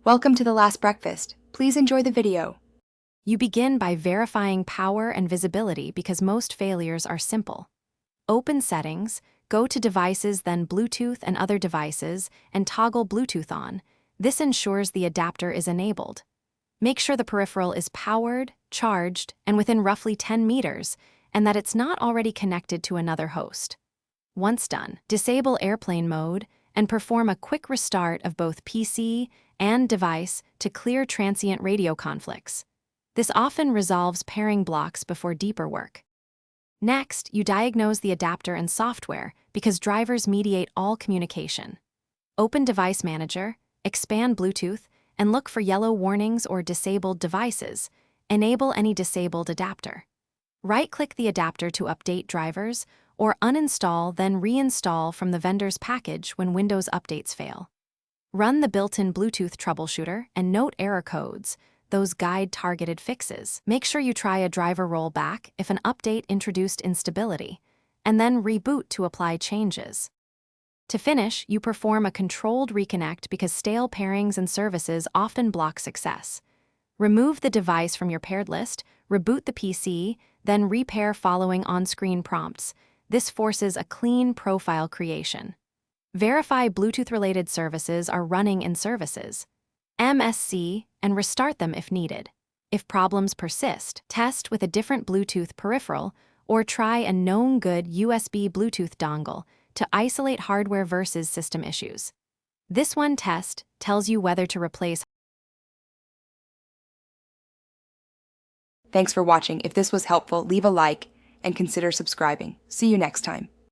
Welcome to the last breakfast. Please enjoy the video. You begin by verifying power and visibility because most failures are simple. Open Settings, go to Devices, then Bluetooth and other devices, and toggle Bluetooth on. This ensures the adapter is enabled. Make sure the peripheral is powered, charged, and within roughly 10 meters, and that it's not already connected to another host. Once done, disable airplane mode and perform a quick restart of both PC and device to clear transient radio conflicts. This often resolves pairing blocks before deeper work. Next, you diagnose the adapter and software because drivers mediate all communication. Open Device Manager, expand Bluetooth, and look for yellow warnings or disabled devices. Enable any disabled adapter. Right-click the adapter to update drivers, or uninstall then reinstall from the vendor's package when Windows updates fail. Run the built-in Bluetooth troubleshooter and note error codes, those guide targeted fixes. Make sure you try a driver rollback if an update introduced instability, and then reboot to apply changes. To finish, you perform a controlled reconnect because stale pairings and services often block success. Remove the device from your paired list, reboot the PC, then repair following on-screen prompts. This forces a clean profile creation. Verify Bluetooth-related services are running in services. MSC, and restart them if needed. If problems persist, test with a different Bluetooth peripheral or try a known good USB Bluetooth dongle to isolate hardware versus system issues. This one test tells you whether to replace. Thanks for watching. If this was helpful, leave a like and consider subscribing. See you next time.